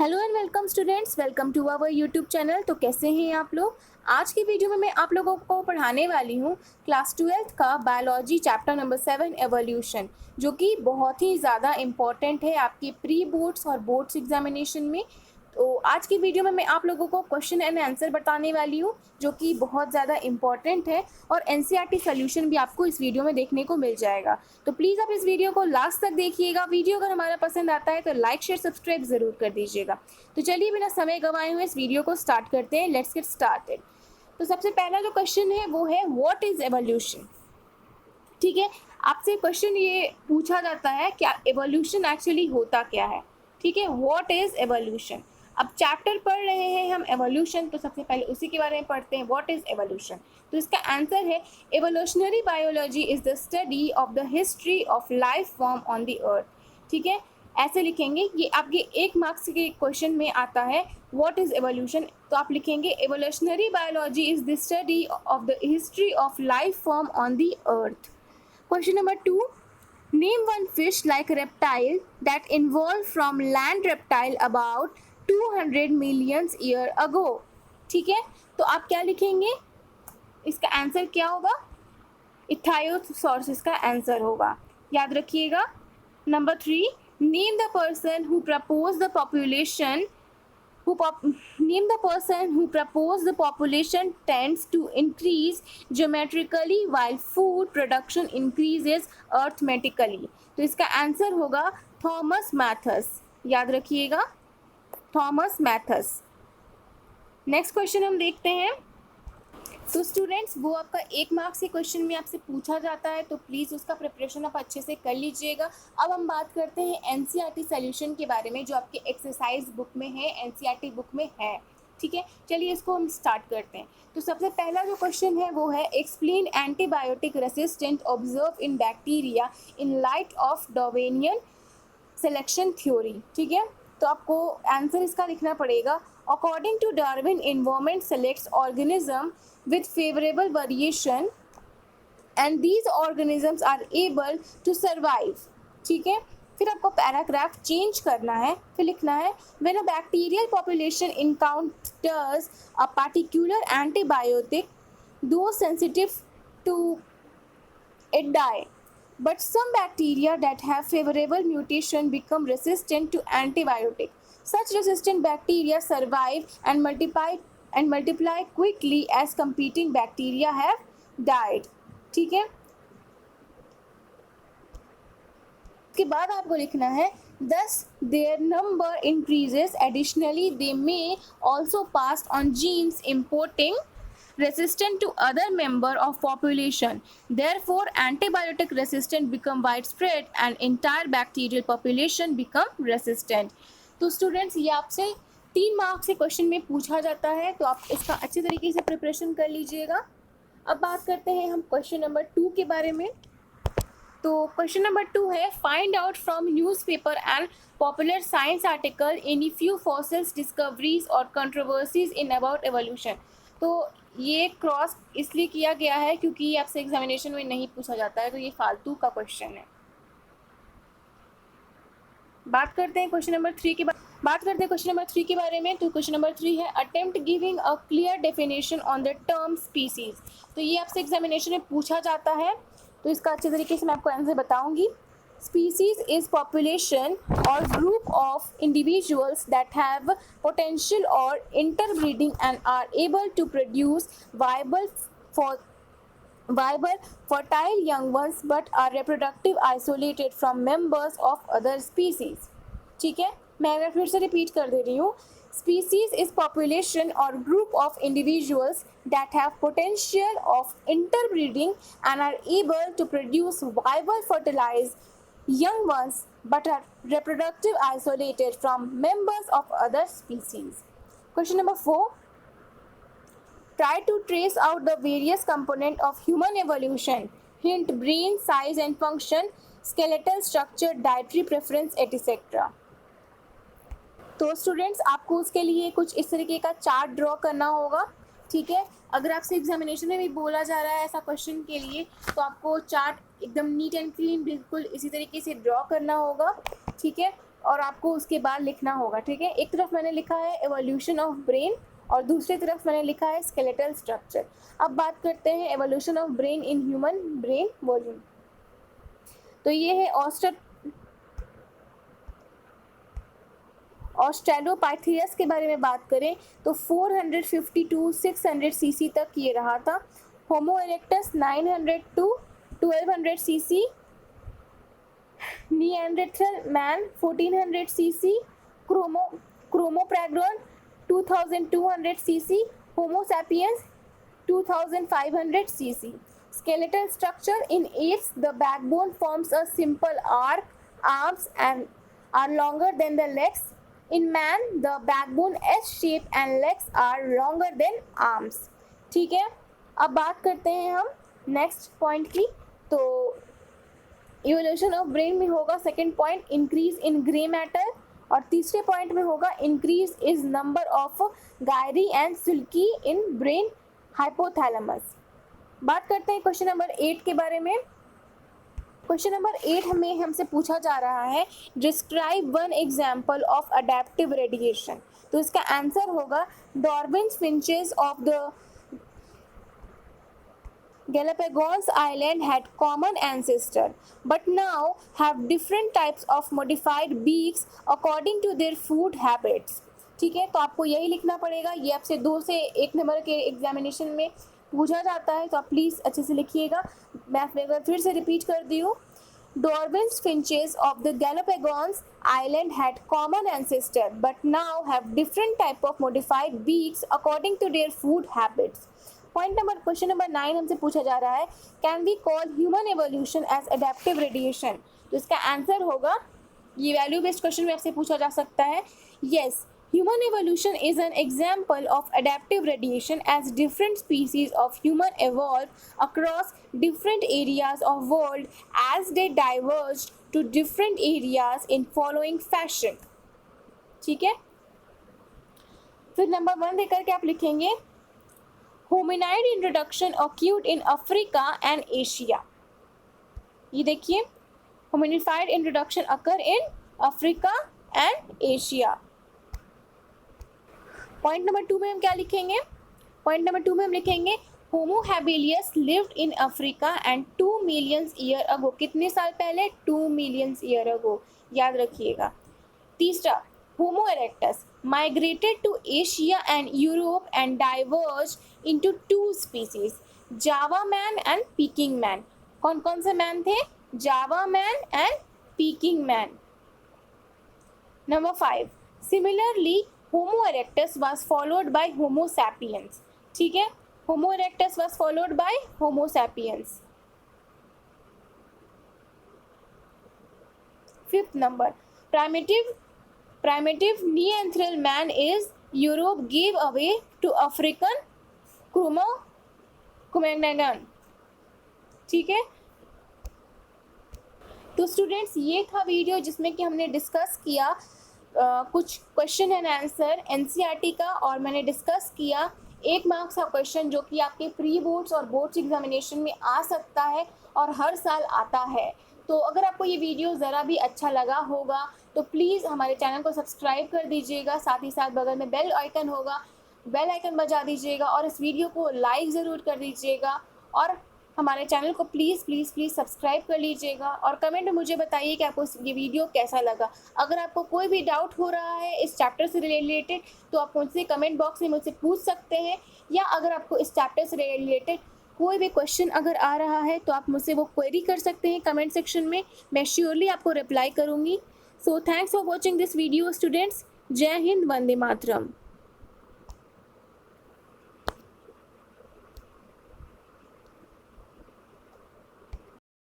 Hello and welcome students, welcome to our YouTube channel. तो कैसे हैं आप लोग। आज की वीडियो में मैं आप लोगों को पढ़ाने वाली हूँ क्लास 12th का बायोलॉजी चैप्टर नंबर 7 एवोल्यूशन, जो कि बहुत ही ज़्यादा इम्पॉर्टेंट है आपके प्री बोर्ड्स और बोर्ड्स एग्जामिनेशन में। तो आज की वीडियो में मैं आप लोगों को क्वेश्चन एंड आंसर बताने वाली हूँ, जो कि बहुत ज़्यादा इम्पॉर्टेंट है, और एनसीईआरटी सोल्यूशन भी आपको इस वीडियो में देखने को मिल जाएगा। तो प्लीज़ आप इस वीडियो को लास्ट तक देखिएगा। वीडियो अगर हमारा पसंद आता है तो लाइक शेयर सब्सक्राइब ज़रूर कर दीजिएगा। तो चलिए बिना समय गंवाए हुए इस वीडियो को स्टार्ट करते हैं। Let's get started. तो सबसे पहला जो क्वेश्चन है वो है व्हाट इज़ एवोल्यूशन। ठीक है, आपसे क्वेश्चन ये पूछा जाता है क्या एवोल्यूशन एक्चुअली होता क्या है। ठीक है, व्हाट इज एवोल्यूशन। अब चैप्टर पढ़ रहे हैं हम एवोल्यूशन, तो सबसे पहले उसी के बारे में पढ़ते हैं, व्हाट इज एवोल्यूशन। तो इसका आंसर है evolutionary biology is the study of the history of life form on the earth. ठीक है, ऐसे लिखेंगे, ये आपके 1 मार्क्स के क्वेश्चन में आता है व्हाट इज एवोल्यूशन। तो आप लिखेंगे evolutionary biology is the study of the history of life form on the earth. Question number 2. Name one fish like reptile that evolved from land reptile about 200 million year ago. ठीक है, तो आप क्या लिखेंगे, इसका आंसर क्या होगा, इथायोसॉर्स इसका आंसर होगा, याद रखिएगा। Number 3. Name the person who proposed the population name the person who proposed the population tends to increase geometrically while food production increases arithmetically. तो इसका आंसर होगा थॉमस मैथस, याद रखिएगा, थॉमस मैथस। नेक्स्ट क्वेश्चन हम देखते हैं। तो students, वो आपका 1 मार्क्स के क्वेश्चन में आपसे पूछा जाता है, तो प्लीज़ उसका प्रिपरेशन आप अच्छे से कर लीजिएगा। अब हम बात करते हैं एनसीईआरटी सॉल्यूशन के बारे में, जो आपके एक्सरसाइज बुक में है, एनसीईआरटी बुक में है। ठीक है, चलिए इसको हम स्टार्ट करते हैं। तो सबसे पहला जो क्वेश्चन है वो है explain antibiotic resistant observe in bacteria in light of Darwinian selection theory. ठीक है, तो आपको आंसर इसका लिखना पड़ेगा। According to Darwin, environment selects organism with favorable variation and these organisms are able to survive। ठीक है, फिर आपको पैराग्राफ चेंज करना है, फिर लिखना है when a bacterial population encounters a particular antibiotic, those sensitive to it die, but some bacteria that have favorable mutation become resistant to antibiotic. Such resistant bacteria survive and multiply quickly as competing bacteria have died। ठीक है, उसके बाद आपको लिखना है thus their number increases, additionally they may also pass on genes importing resistant to other member of population, therefore antibiotic resistant become widespread and entire bacterial population become resistant। तो students, ये आपसे 3 मार्क्स के question में पूछा जाता है, तो आप इसका अच्छे तरीके से प्रिपरेशन कर लीजिएगा। अब बात करते हैं हम क्वेश्चन नंबर 2 के बारे में। तो क्वेश्चन नंबर 2 है find out from newspaper and popular science article any few fossils discoveries और कंट्रोवर्सीज इन अबाउट एवोल्यूशन। तो ये क्रॉस इसलिए किया गया है क्योंकि ये आपसे एग्जामिनेशन में नहीं पूछा जाता है, तो ये फालतू का क्वेश्चन है। बात करते हैं क्वेश्चन नंबर 3 के बारे में। तो क्वेश्चन नंबर 3 है attempt giving a clear definition on the term species. तो ये आपसे एग्जामिनेशन में पूछा जाता है, तो इसका अच्छे तरीके से मैं आपको आंसर बताऊंगी। स्पीसीज इज पॉपुलेशन और group of individuals that have potential और interbreeding and are able to produce viable fertile young ones but are reproductive isolated from members of other species। ठीक है, मैं अगर फिर से रिपीट कर दे रही हूँ, species is population or group of individuals that have potential of interbreeding and are able to produce viable fertilized young ones but are reproductive isolated from members of other species। Question number 4. Try to trace out the various components of human evolution. Hint: brain size and function, skeletal structure, dietary preference, etc। तो students, आपको उसके लिए कुछ इस तरीके का chart draw करना होगा। ठीक है, अगर आपसे एग्जामिनेशन में भी बोला जा रहा है ऐसा क्वेश्चन के लिए, तो आपको चार्ट एकदम नीट एंड क्लीन बिल्कुल इसी तरीके से ड्रॉ करना होगा। ठीक है, और आपको उसके बाद लिखना होगा, ठीक है। एक तरफ मैंने लिखा है एवोल्यूशन ऑफ ब्रेन और दूसरी तरफ मैंने लिखा है स्केलेटल स्ट्रक्चर। अब बात करते हैं evolution of brain in human brain volume. तो ये है ऑस्ट्रेलोपाइथियस के बारे में बात करें तो 450 टू 600 सीसी तक ये रहा था। Homo erectus 900 to 1200 CC, Neanderthal man 1400 CC, Cro-Magnon 2200 CC, Homo sapiens 2500 cc. Skeletal structure in apes, the backbone forms a simple arc, arms and are longer than the legs. In man, the backbone S-shaped and legs are longer than arms. ठीक है, अब बात करते हैं हम next point की। तो evolution of brain में होगा second point increase in grey matter और तीसरे पॉइंट में होगा increase is number of Gayri and silkie in brain hypothalamus. बात करते हैं क्वेश्चन नंबर 8 के बारे में। क्वेश्चन नंबर 8 में हमसे पूछा जा रहा है describe one example of adaptive radiation. तो इसका आंसर होगा Darwin's finches of the Galapagos Island had common ancestor, but now have different types of modified beaks according to their food habits. ठीक है, तो आपको यही लिखना पड़ेगा। ये आपसे 2 से 1 नंबर के एग्जामिनेशन में पूछा जाता है, तो आप प्लीज़ अच्छे से लिखिएगा। मैं अगर फिर से रिपीट कर दी हूँ, Darwin's finches of the Galapagos Island had common ancestor, but now have different type of modified beaks according to their food habits. Question number 9 हमसे पूछा जा रहा है can we call human evolution as adaptive radiation. तो इसका answer होगा, ये value based question में आपसे पूछा जा सकता है, yes human evolution is an example of adaptive radiation as different species of human evolved across different areas of world as they diverged to different areas in following fashion. ठीक है, फिर number 1 देकर के आप लिखेंगे hominid introduction occurred in Africa and Asia. ये देखिए hominid introduction occur in Africa and Asia. Point number 2 में हम क्या लिखेंगे, पॉइंट नंबर 2 में हम लिखेंगे Homo habilis lived in Africa and 2 million year ago. कितने साल पहले, 2 मिलियन ईयर अगो, याद रखिएगा। तीसरा Homo erectus migrated to Asia and Europe and diverged into 2 species, Java man and Peking man. कौन कौन से मैन थे, Java man and Peking man. Number 5 similarly Homo erectus was followed by Homo sapiens. ठीक है, Homo erectus was followed by Homo sapiens. 5th number primitive Neanderthal man is Europe gave away to African Cro-Magnon. ठीक है, तो students ये था video जिसमें कि हमने डिस्कस किया कुछ क्वेश्चन एंड आंसर एनसीईआरटी का, और मैंने डिस्कस किया 1 मार्क्स का क्वेश्चन जो कि आपके प्री बोर्ड्स और बोर्ड्स एग्जामिनेशन में आ सकता है और हर साल आता है। तो अगर आपको ये वीडियो ज़रा भी अच्छा लगा होगा तो प्लीज़ हमारे चैनल को सब्सक्राइब कर दीजिएगा, साथ ही साथ बगल में बेल आइकन होगा, बेल आइकन बजा दीजिएगा और इस वीडियो को लाइक ज़रूर कर दीजिएगा और हमारे चैनल को प्लीज़ सब्सक्राइब कर लीजिएगा और कमेंट में मुझे बताइए कि आपको ये वीडियो कैसा लगा। अगर आपको कोई भी डाउट हो रहा है इस चैप्टर से रिलेटेड तो आप मुझसे कमेंट बॉक्स में मुझसे पूछ सकते हैं, या अगर आपको इस चैप्टर से रिलेटेड कोई भी क्वेश्चन अगर आ रहा है तो आप मुझसे वो क्वेरी कर सकते हैं कमेंट सेक्शन में, मैं श्योरली आपको रिप्लाई करूँगी। So thanks for watching this video students. जय हिंद, वंदे मातरम।